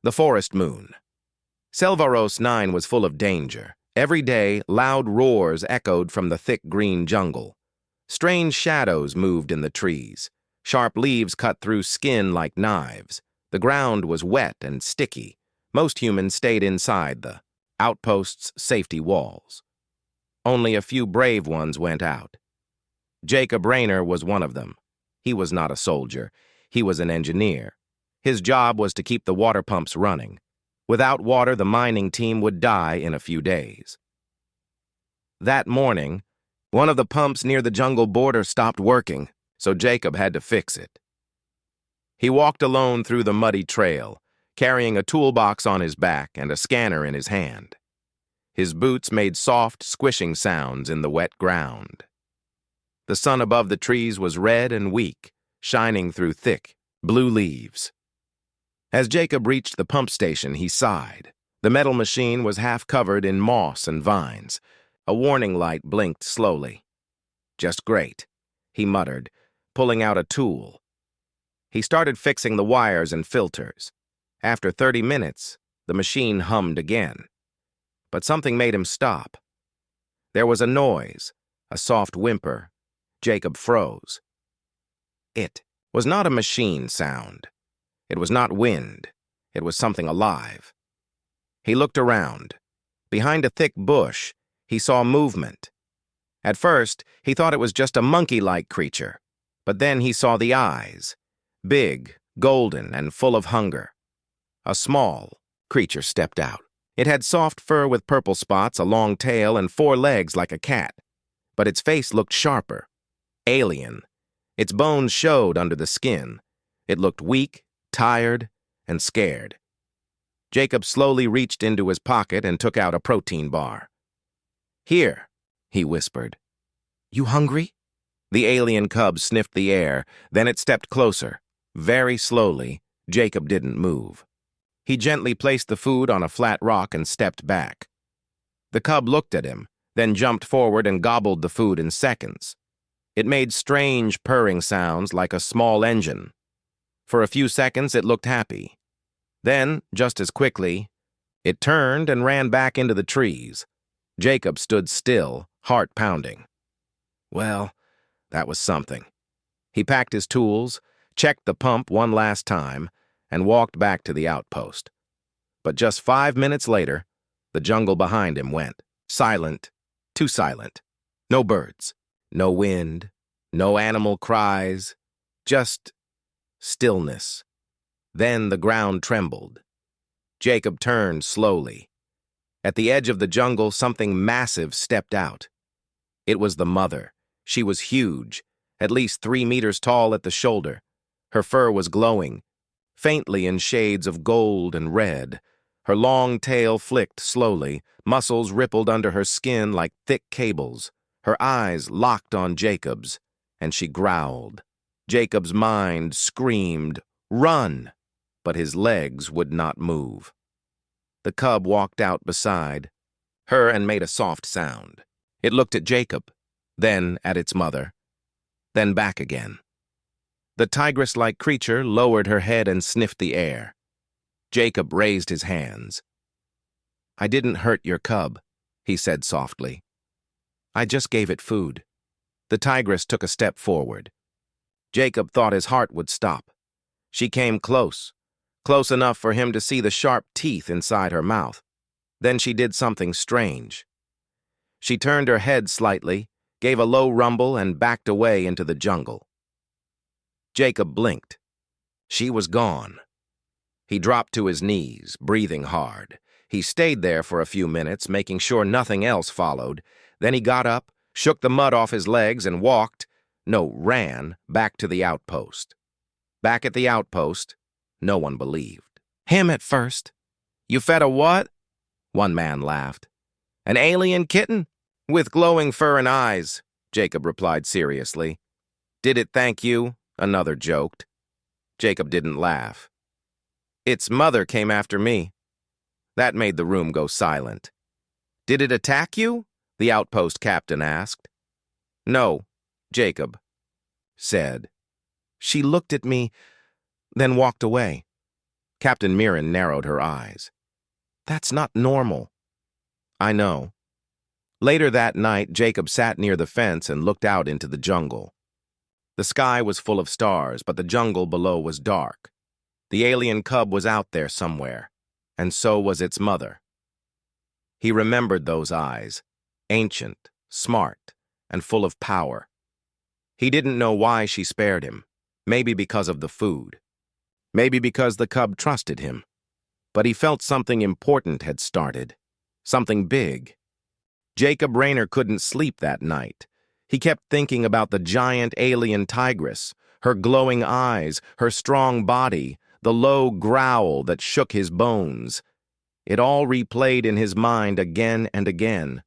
The Forest Moon. Selvaros 9 was full of danger. Every day, loud roars echoed from the thick green jungle. Strange shadows moved in the trees. Sharp leaves cut through skin like knives. The ground was wet and sticky. Most humans stayed inside the outpost's safety walls. Only a few brave ones went out. Jacob Rayner was one of them. He was not a soldier. He was an engineer. His job was to keep the water pumps running. Without water, the mining team would die in a few days. That morning, one of the pumps near the jungle border stopped working, so Jacob had to fix it. He walked alone through the muddy trail, carrying a toolbox on his back and a scanner in his hand. His boots made soft, squishing sounds in the wet ground. The sun above the trees was red and weak, shining through thick, blue leaves. As Jacob reached the pump station, he sighed. The metal machine was half covered in moss and vines. A warning light blinked slowly. "Just great," he muttered, pulling out a tool. He started fixing the wires and filters. After 30 minutes, the machine hummed again. But something made him stop. There was a noise, a soft whimper. Jacob froze. It was not a machine sound. It was not wind. It was something alive. He looked around. Behind a thick bush, he saw movement. At first, he thought it was just a monkey-like creature, but then he saw the eyes, big, golden, and full of hunger. A small creature stepped out. It had soft fur with purple spots, a long tail, and 4 legs like a cat. But its face looked sharper, alien. Its bones showed under the skin. It looked weak, tired, and scared. Jacob slowly reached into his pocket and took out a protein bar. "Here," he whispered. "You hungry?" The alien cub sniffed the air, then it stepped closer. Very slowly, Jacob didn't move. He gently placed the food on a flat rock and stepped back. The cub looked at him, then jumped forward and gobbled the food in seconds. It made strange purring sounds like a small engine. For a few seconds, it looked happy. Then, just as quickly, it turned and ran back into the trees. Jacob stood still, heart pounding. Well, that was something. He packed his tools, checked the pump one last time, and walked back to the outpost. But just 5 minutes later, the jungle behind him went. Silent, too silent. No birds, no wind, no animal cries, just stillness. Then the ground trembled. Jacob turned slowly. At the edge of the jungle, something massive stepped out. It was the mother. She was huge, at least 3 meters tall at the shoulder. Her fur was glowing, faintly in shades of gold and red. Her long tail flicked slowly, muscles rippled under her skin like thick cables. Her eyes locked on Jacob's, and she growled. Jacob's mind screamed, "Run!" but his legs would not move. The cub walked out beside her and made a soft sound. It looked at Jacob, then at its mother, then back again. The tigress-like creature lowered her head and sniffed the air. Jacob raised his hands. "I didn't hurt your cub," he said softly. "I just gave it food." The tigress took a step forward. Jacob thought his heart would stop. She came close enough for him to see the sharp teeth inside her mouth. Then she did something strange. She turned her head slightly, gave a low rumble, and backed away into the jungle. Jacob blinked. She was gone. He dropped to his knees, breathing hard. He stayed there for a few minutes, making sure nothing else followed. Then he got up, shook the mud off his legs, and ran back to the outpost. Back at the outpost, no one believed him at first. "You fed a what?" One man laughed. "An alien kitten?" "With glowing fur and eyes," Jacob replied seriously. "Did it thank you?" Another joked. Jacob didn't laugh. "Its mother came after me." That made the room go silent. "Did it attack you?" the outpost captain asked. "No," Jacob said. She looked at me, then walked away. Captain Mirren narrowed her eyes. That's not normal. I know. Later that night, Jacob sat near the fence and looked out into the jungle. The sky was full of stars, but the jungle below was dark. The alien cub was out there somewhere, and so was its mother. He remembered those eyes, ancient, smart, and full of power. He didn't know why she spared him, maybe because of the food, maybe because the cub trusted him. But he felt something important had started, something big. Jacob Rayner couldn't sleep that night. He kept thinking about the giant alien tigress, her glowing eyes, her strong body, the low growl that shook his bones. It all replayed in his mind again and again,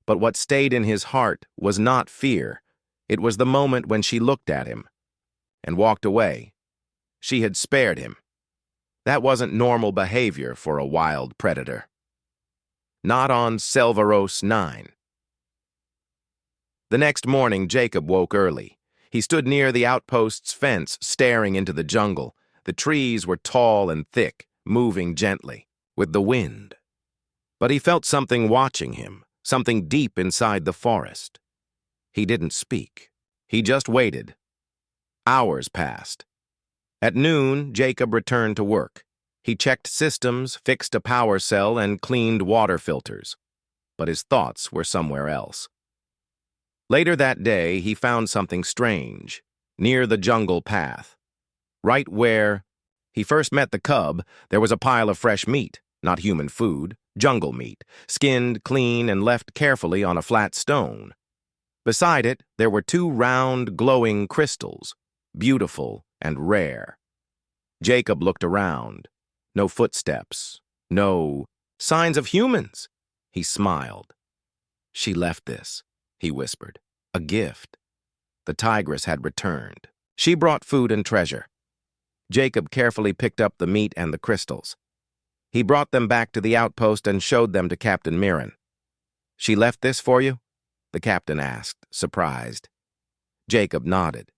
but what stayed in his heart was not fear. It was the moment when she looked at him and walked away. She had spared him. That wasn't normal behavior for a wild predator. Not on Selvaros 9. The next morning, Jacob woke early. He stood near the outpost's fence, staring into the jungle. The trees were tall and thick, moving gently with the wind. But he felt something watching him, something deep inside the forest. He didn't speak. He just waited. Hours passed. At noon, Jacob returned to work. He checked systems, fixed a power cell, and cleaned water filters. But his thoughts were somewhere else. Later that day, he found something strange, near the jungle path. Right where he first met the cub, there was a pile of fresh meat, not human food, jungle meat, skinned clean and left carefully on a flat stone. Beside it, there were two round, glowing crystals, beautiful and rare. Jacob looked around. No footsteps, no signs of humans. He smiled. She left this, he whispered. A gift. The tigress had returned. She brought food and treasure. Jacob carefully picked up the meat and the crystals. He brought them back to the outpost and showed them to Captain Mirren. She left this for you? The captain asked, surprised. Jacob nodded.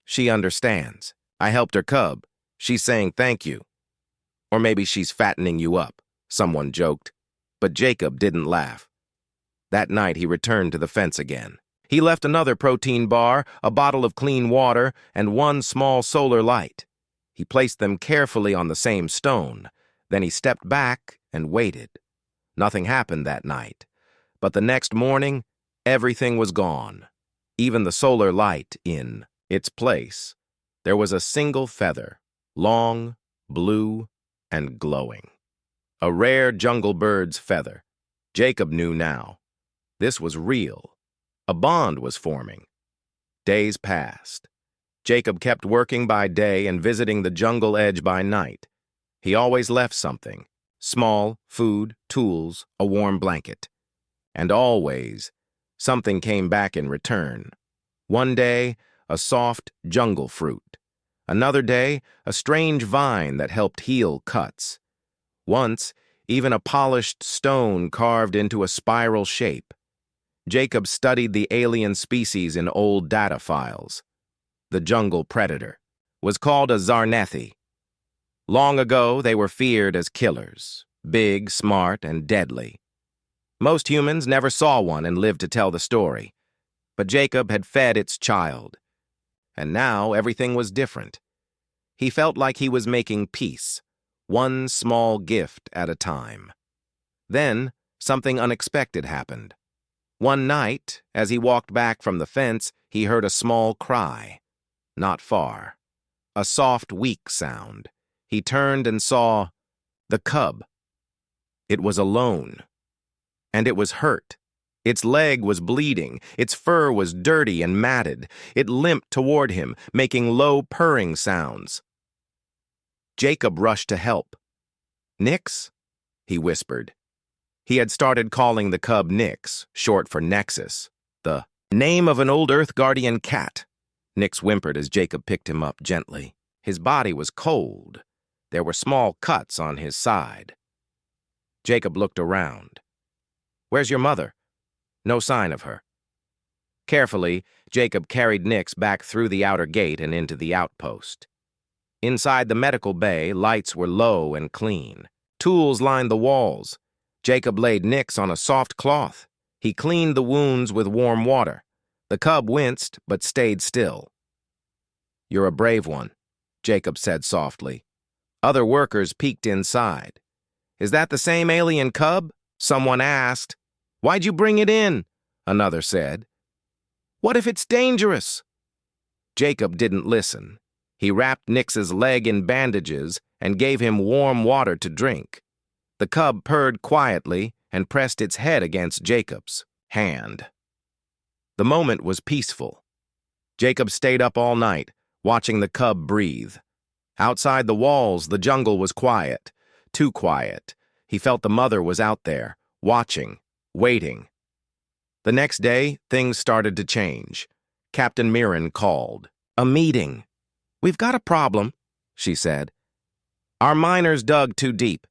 She understands. I helped her cub. She's saying thank you. Or maybe she's fattening you up, someone joked. But Jacob didn't laugh. That night he returned to the fence again. He left another protein bar, a bottle of clean water, and one small solar light. He placed them carefully on the same stone. Then he stepped back and waited. Nothing happened that night. But the next morning, everything was gone. Even the solar light in its place. There was a single feather, long, blue, and glowing. A rare jungle bird's feather. Jacob knew now. This was real. A bond was forming. Days passed. Jacob kept working by day and visiting the jungle edge by night. He always left something. Small, food, tools, a warm blanket. And always, something came back in return. One day, a soft jungle fruit. Another day, a strange vine that helped heal cuts. Once, even a polished stone carved into a spiral shape. Jacob studied the alien species in old data files. The jungle predator was called a Zarnethi. Long ago, they were feared as killers, big, smart, and deadly. Most humans never saw one and lived to tell the story. But Jacob had fed its child. And now everything was different. He felt like he was making peace, one small gift at a time. Then, something unexpected happened. One night, as he walked back from the fence, he heard a small cry. Not far. A soft, weak sound. He turned and saw the cub. It was alone. And it was hurt. Its leg was bleeding. Its fur was dirty and matted. It limped toward him, making low purring sounds. Jacob rushed to help. Nix? He whispered. He had started calling the cub Nix, short for Nexus, the name of an old Earth Guardian cat. Nix whimpered as Jacob picked him up gently. His body was cold. There were small cuts on his side. Jacob looked around. Where's your mother? No sign of her. Carefully, Jacob carried Nix back through the outer gate and into the outpost. Inside the medical bay, lights were low and clean. Tools lined the walls. Jacob laid Nix on a soft cloth. He cleaned the wounds with warm water. The cub winced, but stayed still. "You're a brave one," Jacob said softly. Other workers peeked inside. "Is that the same alien cub?" someone asked. "Why'd you bring it in?" another said. "What if it's dangerous?" Jacob didn't listen. He wrapped Nix's leg in bandages and gave him warm water to drink. The cub purred quietly and pressed its head against Jacob's hand. The moment was peaceful. Jacob stayed up all night, watching the cub breathe. Outside the walls, the jungle was quiet, too quiet. He felt the mother was out there, watching, waiting. The next day, things started to change. Captain Mirren called. "A meeting." "We've got a problem," she said. "Our miners dug too deep.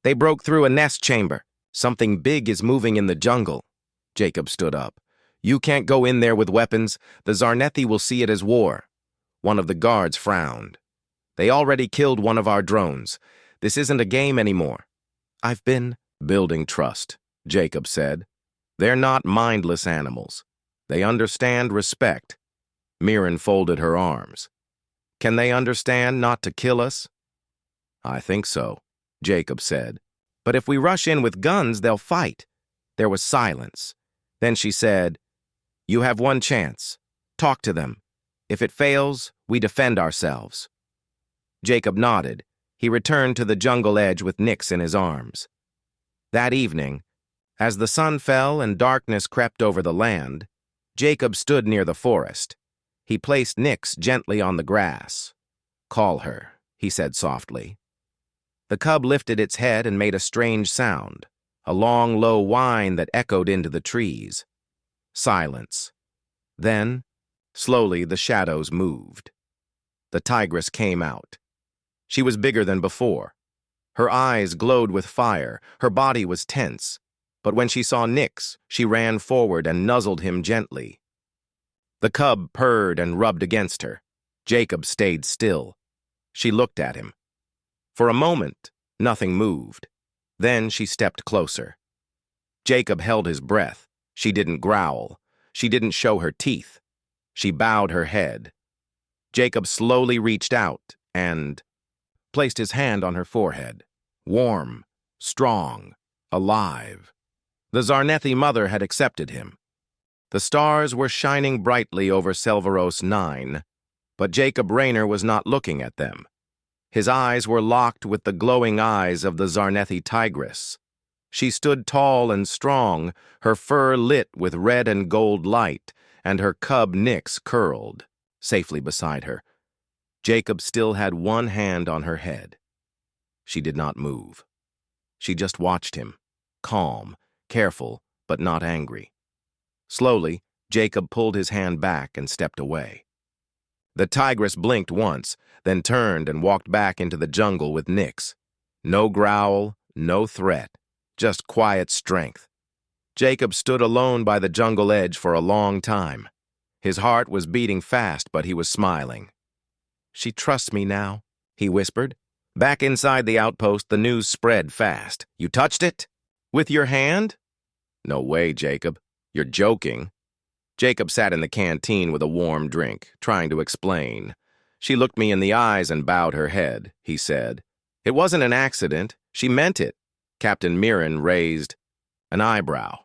They broke through a nest chamber. Something big is moving in the jungle." Jacob stood up. "You can't go in there with weapons. The Zarnethi will see it as war." One of the guards frowned. "They already killed one of our drones. This isn't a game anymore." "I've been building trust," Jacob said. "They're not mindless animals. They understand respect." Mirren folded her arms. "Can they understand not to kill us?" "I think so," Jacob said. "But if we rush in with guns, they'll fight." There was silence. Then she said, "You have one chance. Talk to them. If it fails, we defend ourselves." Jacob nodded. He returned to the jungle edge with Nix in his arms. That evening, as the sun fell and darkness crept over the land, Jacob stood near the forest. He placed Nix gently on the grass. "Call her," he said softly. The cub lifted its head and made a strange sound, a long, low whine that echoed into the trees. Silence. Then, slowly, the shadows moved. The tigress came out. She was bigger than before. Her eyes glowed with fire, her body was tense. But when she saw Nix, she ran forward and nuzzled him gently. The cub purred and rubbed against her. Jacob stayed still. She looked at him. For a moment, nothing moved. Then she stepped closer. Jacob held his breath. She didn't growl. She didn't show her teeth. She bowed her head. Jacob slowly reached out and placed his hand on her forehead. Warm, strong, alive. The Zarnethi mother had accepted him. The stars were shining brightly over Selvaros 9, but Jacob Rayner was not looking at them. His eyes were locked with the glowing eyes of the Zarnethi tigress. She stood tall and strong, her fur lit with red and gold light, and her cub Nix curled, safely beside her. Jacob still had one hand on her head. She did not move. She just watched him, calm, careful, but not angry. Slowly, Jacob pulled his hand back and stepped away. The tigress blinked once, then turned and walked back into the jungle with Nix. No growl, no threat, just quiet strength. Jacob stood alone by the jungle edge for a long time. His heart was beating fast, but he was smiling. "She trusts me now," he whispered. Back inside the outpost, the news spread fast. "You touched it? With your hand?" "No way, Jacob. You're joking." Jacob sat in the canteen with a warm drink, trying to explain. "She looked me in the eyes and bowed her head," he said. "It wasn't an accident. She meant it." Captain Mirren raised an eyebrow.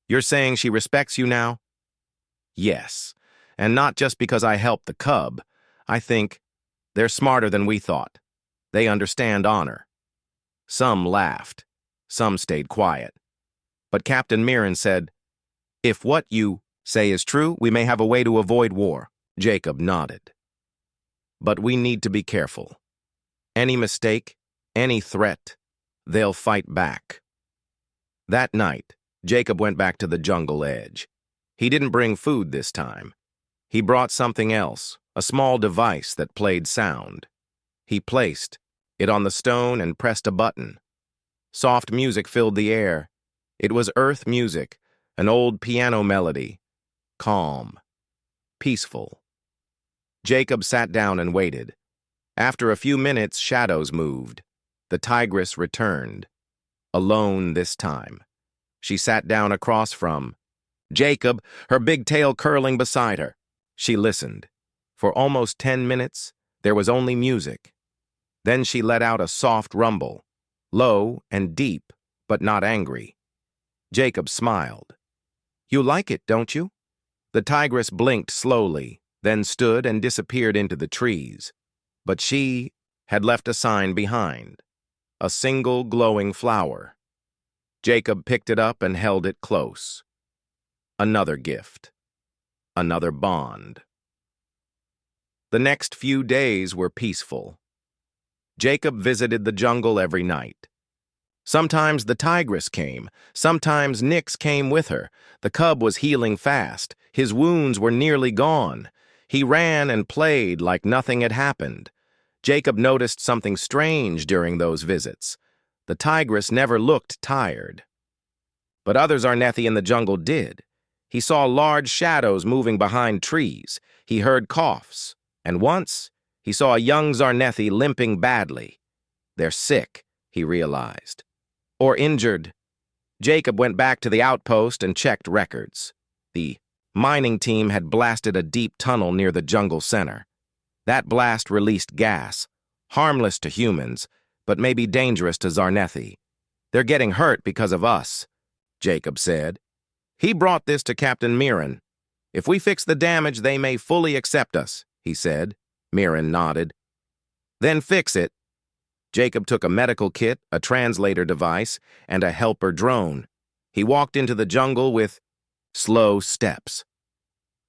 "You're saying she respects you now?" "Yes, and not just because I helped the cub. I think they're smarter than we thought. They understand honor." Some laughed. Some stayed quiet. But Captain Mirren said, "If what you say is true, we may have a way to avoid war." Jacob nodded. "But we need to be careful. Any mistake, any threat, they'll fight back." That night, Jacob went back to the jungle edge. He didn't bring food this time. He brought something else, a small device that played sound. He placed it on the stone and pressed a button. Soft music filled the air. It was earth music, an old piano melody. Calm. Peaceful. Jacob sat down and waited. After a few minutes, shadows moved. The tigress returned, alone this time. She sat down across from Jacob, her big tail curling beside her. She listened. For almost 10 minutes, there was only music. Then she let out a soft rumble, low and deep, but not angry. Jacob smiled. "You like it, don't you?" The tigress blinked slowly, then stood and disappeared into the trees. But she had left a sign behind, a single glowing flower. Jacob picked it up and held it close. Another gift. Another bond. The next few days were peaceful. Jacob visited the jungle every night. Sometimes the tigress came, sometimes Nyx came with her. The cub was healing fast. His wounds were nearly gone. He ran and played like nothing had happened. Jacob noticed something strange during those visits. The tigress never looked tired. But other Zarnethi in the jungle did. He saw large shadows moving behind trees. He heard coughs. And once, he saw a young Zarnethi limping badly. They're sick, he realized. Or injured. Jacob went back to the outpost and checked records. The mining team had blasted a deep tunnel near the jungle center. That blast released gas, harmless to humans, but maybe dangerous to Zarnethi. "They're getting hurt because of us," Jacob said. "He brought this to Captain Mirren. If we fix the damage, they may fully accept us," he said. Mirren nodded. "Then fix it." Jacob took a medical kit, a translator device, and a helper drone. He walked into the jungle with slow steps.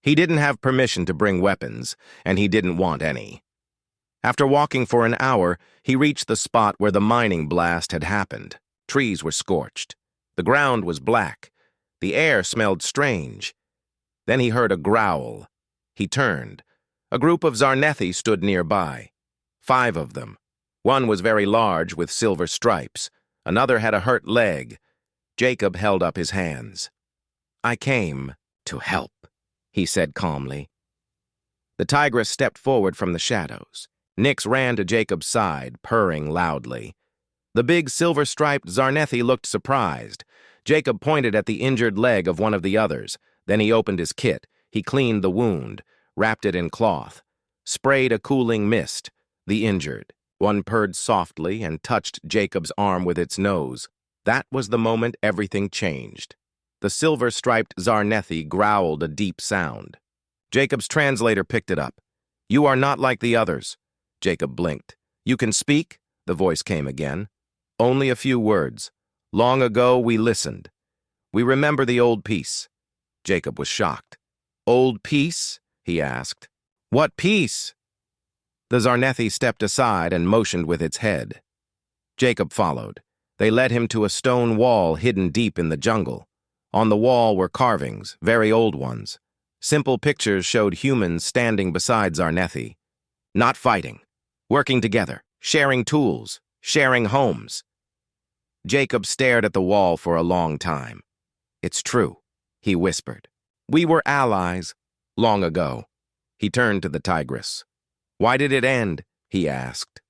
He didn't have permission to bring weapons, and he didn't want any. After walking for an hour, he reached the spot where the mining blast had happened. Trees were scorched. The ground was black. The air smelled strange. Then he heard a growl. He turned. A group of Zarnethi stood nearby. 5 of them. One was very large with silver stripes. Another had a hurt leg. Jacob held up his hands. "I came to help," he said calmly. The tigress stepped forward from the shadows. Nyx ran to Jacob's side, purring loudly. The big silver-striped Zarnethi looked surprised. Jacob pointed at the injured leg of one of the others. Then he opened his kit. He cleaned the wound, wrapped it in cloth, sprayed a cooling mist. The injured. One purred softly and touched Jacob's arm with its nose. That was the moment everything changed. The silver-striped Zarnethi growled a deep sound. Jacob's translator picked it up. "You are not like the others." Jacob blinked. "You can speak?" The voice came again. "Only a few words. Long ago we listened. We remember the old peace." Jacob was shocked. "Old peace?" he asked. "What peace?" The Zarnethi stepped aside and motioned with its head. Jacob followed. They led him to a stone wall hidden deep in the jungle. On the wall were carvings, very old ones. Simple pictures showed humans standing beside Zarnethi. Not fighting. Working together. Sharing tools. Sharing homes. Jacob stared at the wall for a long time. "It's true," he whispered. "We were allies. Long ago." He turned to the tigress. "Why did it end?" he asked.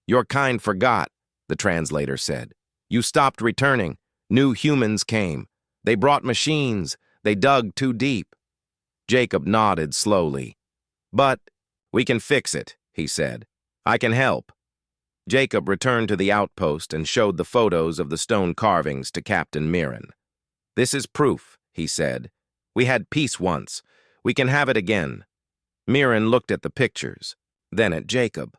"Your kind forgot," the translator said. "You stopped returning. New humans came. They brought machines. They dug too deep." Jacob nodded slowly. "But we can fix it," he said. "I can help." Jacob returned to the outpost and showed the photos of the stone carvings to Captain Mirren. "This is proof," he said. "We had peace once. We can have it again." Mirren looked at the pictures, then at Jacob.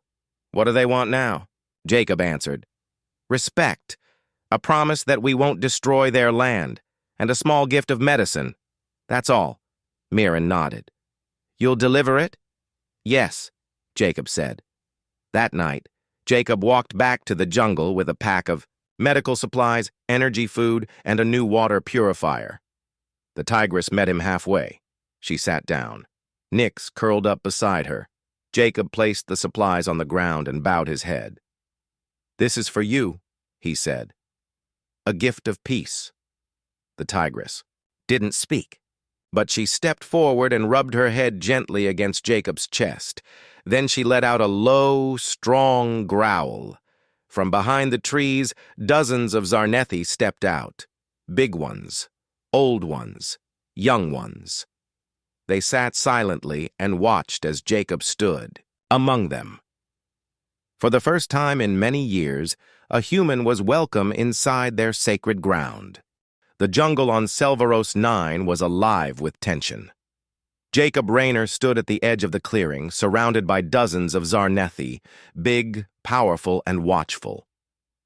"What do they want now?" Jacob answered. "Respect. A promise that we won't destroy their land, and a small gift of medicine. That's all." Mirren nodded. "You'll deliver it?" "Yes," Jacob said. That night, Jacob walked back to the jungle with a pack of medical supplies, energy food, and a new water purifier. The tigress met him halfway. She sat down. Nyx curled up beside her. Jacob placed the supplies on the ground and bowed his head. "This is for you," he said. "A gift of peace." The tigress didn't speak, but she stepped forward and rubbed her head gently against Jacob's chest. Then she let out a low, strong growl. From behind the trees, dozens of Zarnethi stepped out. Big ones, old ones, young ones. They sat silently and watched as Jacob stood among them. For the first time in many years, a human was welcome inside their sacred ground. The jungle on Selvaros 9 was alive with tension. Jacob Rayner stood at the edge of the clearing, surrounded by dozens of Zarnethi, big, powerful, and watchful.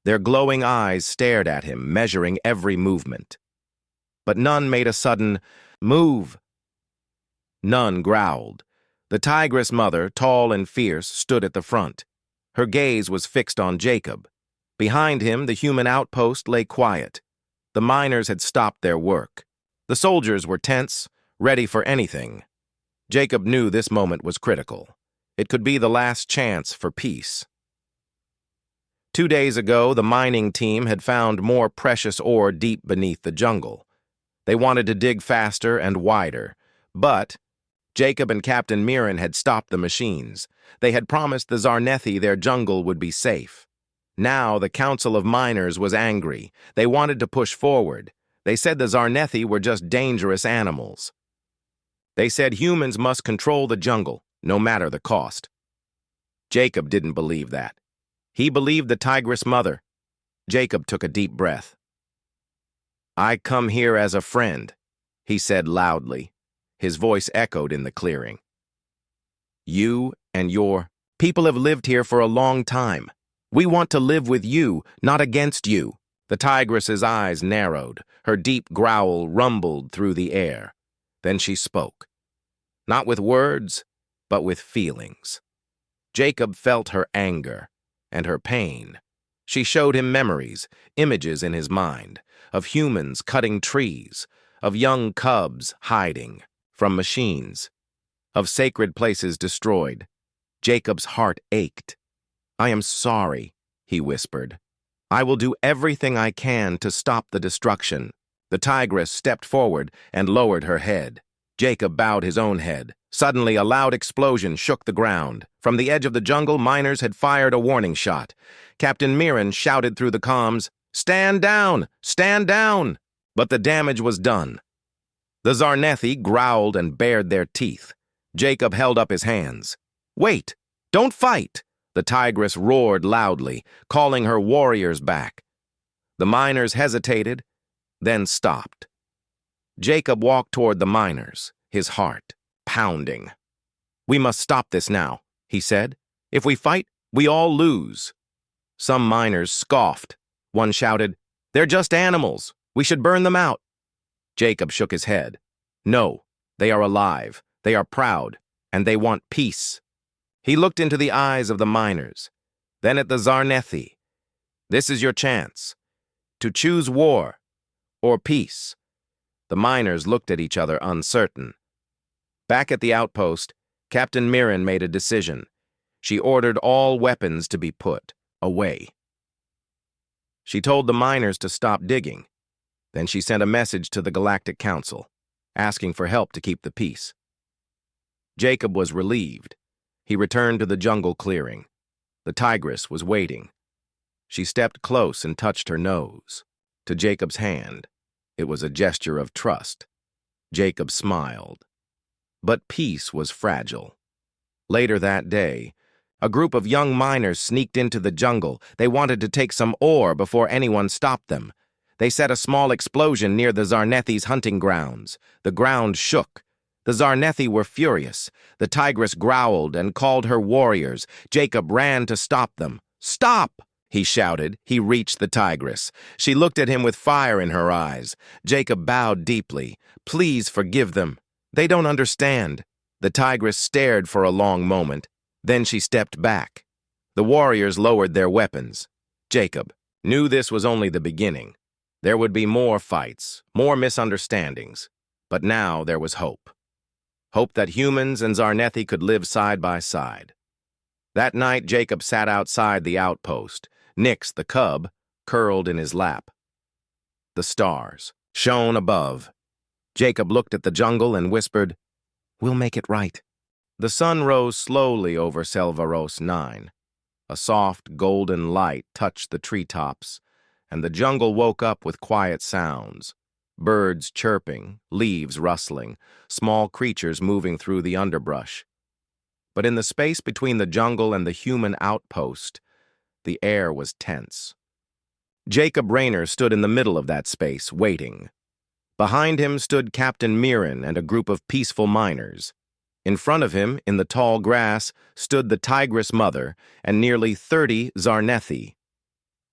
Their glowing eyes stared at him, measuring every movement. But none made a sudden move. None growled. The tigress mother, tall and fierce, stood at the front. Her gaze was fixed on Jacob. Behind him, the human outpost lay quiet. The miners had stopped their work. The soldiers were tense, ready for anything. Jacob knew this moment was critical. It could be the last chance for peace. 2 days ago, the mining team had found more precious ore deep beneath the jungle. They wanted to dig faster and wider, but Jacob and Captain Mirren had stopped the machines. They had promised the Zarnethi their jungle would be safe. Now the Council of Miners was angry. They wanted to push forward. They said the Zarnethi were just dangerous animals. They said humans must control the jungle, no matter the cost. Jacob didn't believe that. He believed the tigress mother. Jacob took a deep breath. "I come here as a friend," he said loudly. His voice echoed in the clearing. "You and your people have lived here for a long time. We want to live with you, not against you." The tigress's eyes narrowed. Her deep growl rumbled through the air. Then she spoke. Not with words, but with feelings. Jacob felt her anger and her pain. She showed him memories, images in his mind, of humans cutting trees, of young cubs hiding from machines, of sacred places destroyed. Jacob's heart ached. "I am sorry," he whispered. "I will do everything I can to stop the destruction." The tigress stepped forward and lowered her head. Jacob bowed his own head. Suddenly, a loud explosion shook the ground. From the edge of the jungle, miners had fired a warning shot. Captain Mirren shouted through the comms, "Stand down! Stand down!" But the damage was done. The Zarnethi growled and bared their teeth. Jacob held up his hands. "Wait! Don't fight!" The tigress roared loudly, calling her warriors back. The miners hesitated, then stopped. Jacob walked toward the miners, his heart pounding. "We must stop this now," he said. "If we fight, we all lose." Some miners scoffed. One shouted, "They're just animals. We should burn them out." Jacob shook his head. "No, they are alive. They are proud, and they want peace." He looked into the eyes of the miners, then at the Zarnethi. "This is your chance, to choose war or peace." The miners looked at each other uncertain. Back at the outpost, Captain Mirren made a decision. She ordered all weapons to be put away. She told the miners to stop digging. Then she sent a message to the Galactic Council, asking for help to keep the peace. Jacob was relieved. He returned to the jungle clearing. The tigress was waiting. She stepped close and touched her nose to Jacob's hand. It was a gesture of trust. Jacob smiled. But peace was fragile. Later that day, a group of young miners sneaked into the jungle. They wanted to take some ore before anyone stopped them. They set a small explosion near the Zarnethi's hunting grounds. The ground shook. The Zarnethi were furious. The tigress growled and called her warriors. Jacob ran to stop them. "Stop!" he shouted. He reached the tigress. She looked at him with fire in her eyes. Jacob bowed deeply. "Please forgive them. They don't understand." The tigress stared for a long moment. Then she stepped back. The warriors lowered their weapons. Jacob knew this was only the beginning. There would be more fights, more misunderstandings. But now there was hope. Hope that humans and Zarnethi could live side by side. That night, Jacob sat outside the outpost. Nix, the cub, curled in his lap. The stars shone above. Jacob looked at the jungle and whispered, "We'll make it right." The sun rose slowly over Selvaros 9. A soft, golden light touched the treetops, and the jungle woke up with quiet sounds. Birds chirping, leaves rustling, small creatures moving through the underbrush. But in the space between the jungle and the human outpost, the air was tense. Jacob Rayner stood in the middle of that space, waiting. Behind him stood Captain Mirren and a group of peaceful miners. In front of him, in the tall grass, stood the tigress mother and nearly 30 Zarnethi.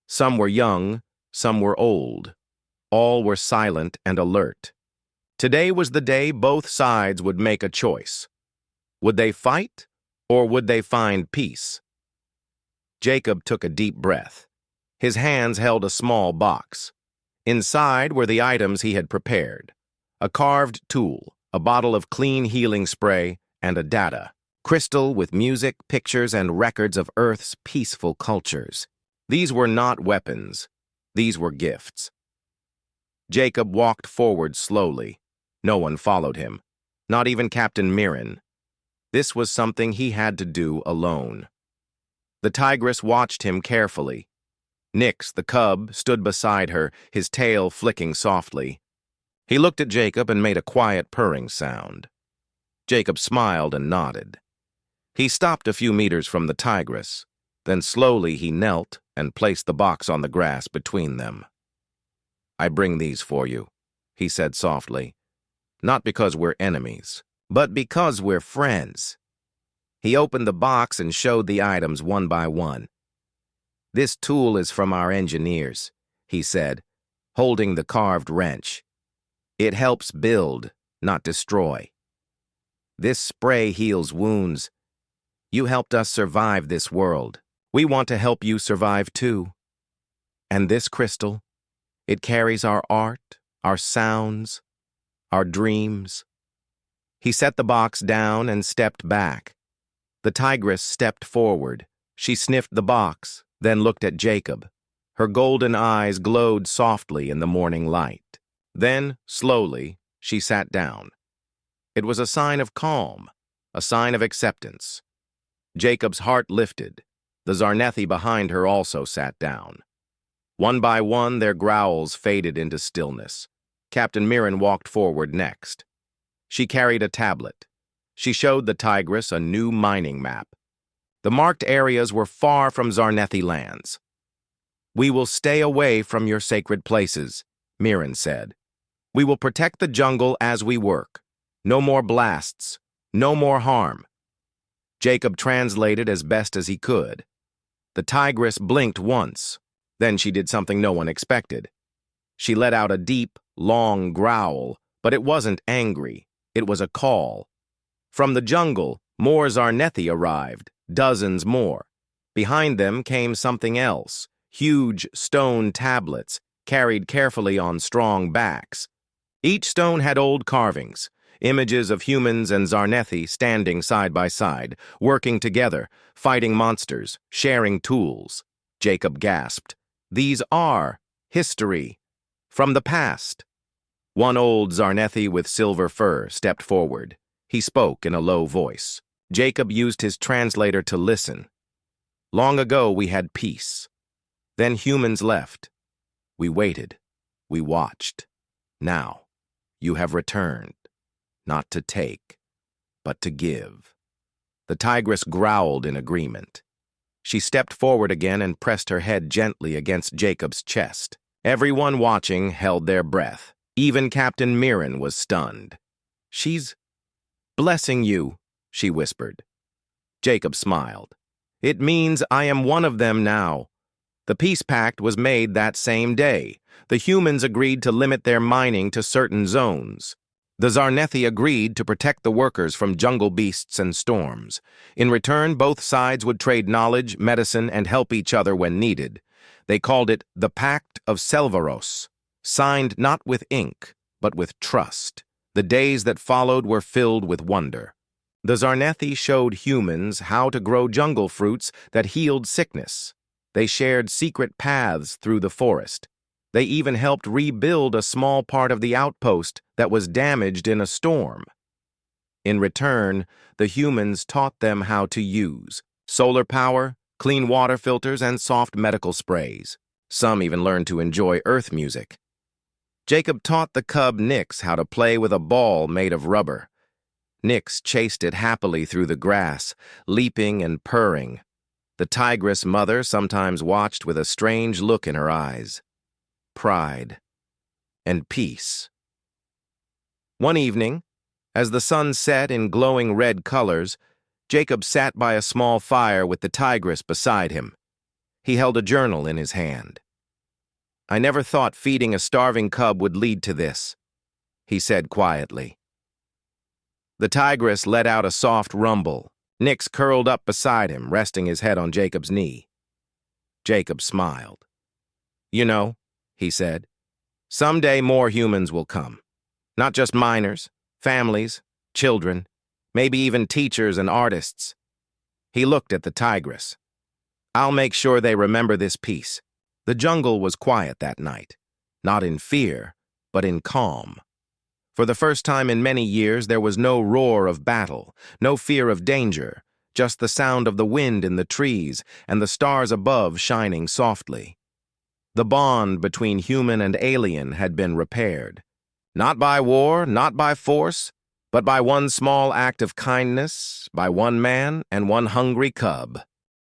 Some were young, some were old. All were silent and alert. Today was the day both sides would make a choice. Would they fight, or would they find peace? Jacob took a deep breath. His hands held a small box. Inside were the items he had prepared: a carved tool, a bottle of clean healing spray, and a data crystal with music, pictures, and records of Earth's peaceful cultures. These were not weapons. These were gifts. Jacob walked forward slowly. No one followed him, not even Captain Mirren. This was something he had to do alone. The tigress watched him carefully. Nix, the cub, stood beside her, his tail flicking softly. He looked at Jacob and made a quiet purring sound. Jacob smiled and nodded. He stopped a few meters from the tigress. Then slowly he knelt and placed the box on the grass between them. "I bring these for you," he said softly. "Not because we're enemies, but because we're friends." He opened the box and showed the items one by one. "This tool is from our engineers," he said, holding the carved wrench. "It helps build, not destroy. This spray heals wounds. You helped us survive this world. We want to help you survive too. And this crystal, it carries our art, our sounds, our dreams." He set the box down and stepped back. The tigress stepped forward. She sniffed the box, then looked at Jacob. Her golden eyes glowed softly in the morning light. Then, slowly, she sat down. It was a sign of calm, a sign of acceptance. Jacob's heart lifted. The Zarnethi behind her also sat down. One by one, their growls faded into stillness. Captain Mirren walked forward next. She carried a tablet. She showed the tigress a new mining map. The marked areas were far from Zarnethi lands. "We will stay away from your sacred places," Mirren said. "We will protect the jungle as we work. No more blasts. No more harm." Jacob translated as best as he could. The tigress blinked once. Then she did something no one expected. She let out a deep, long growl, but it wasn't angry. It was a call. From the jungle, more Zarnethi arrived, dozens more. Behind them came something else, huge stone tablets, carried carefully on strong backs. Each stone had old carvings, images of humans and Zarnethi standing side by side, working together, fighting monsters, sharing tools. Jacob gasped. "These are history. From the past." One old Zarnethi with silver fur stepped forward. He spoke in a low voice. Jacob used his translator to listen. "Long ago we had peace. Then humans left. We waited. We watched. Now, you have returned. Not to take, but to give." The tigress growled in agreement. She stepped forward again and pressed her head gently against Jacob's chest. Everyone watching held their breath. Even Captain Mirren was stunned. "She's blessing you," she whispered. Jacob smiled. "It means I am one of them now." The peace pact was made that same day. The humans agreed to limit their mining to certain zones. The Zarnethi agreed to protect the workers from jungle beasts and storms. In return, both sides would trade knowledge, medicine, and help each other when needed. They called it the Pact of Selvaros, signed not with ink, but with trust. The days that followed were filled with wonder. The Zarnethi showed humans how to grow jungle fruits that healed sickness. They shared secret paths through the forest. They even helped rebuild a small part of the outpost that was damaged in a storm. In return, the humans taught them how to use solar power, clean water filters, and soft medical sprays. Some even learned to enjoy earth music. Jacob taught the cub Nix how to play with a ball made of rubber. Nix chased it happily through the grass, leaping and purring. The tigress mother sometimes watched with a strange look in her eyes. Pride and peace. One evening, as the sun set in glowing red colors, Jacob sat by a small fire with the tigress beside him. He held a journal in his hand. "I never thought feeding a starving cub would lead to this," he said quietly. The tigress let out a soft rumble. Nix curled up beside him, resting his head on Jacob's knee. Jacob smiled. "You know," he said, "someday more humans will come. Not just miners, families, children, maybe even teachers and artists." He looked at the tigress. "I'll make sure they remember this peace." The jungle was quiet that night, not in fear, but in calm. For the first time in many years, there was no roar of battle, no fear of danger, just the sound of the wind in the trees and the stars above shining softly. The bond between human and alien had been repaired. Not by war, not by force, but by one small act of kindness, by one man and one hungry cub.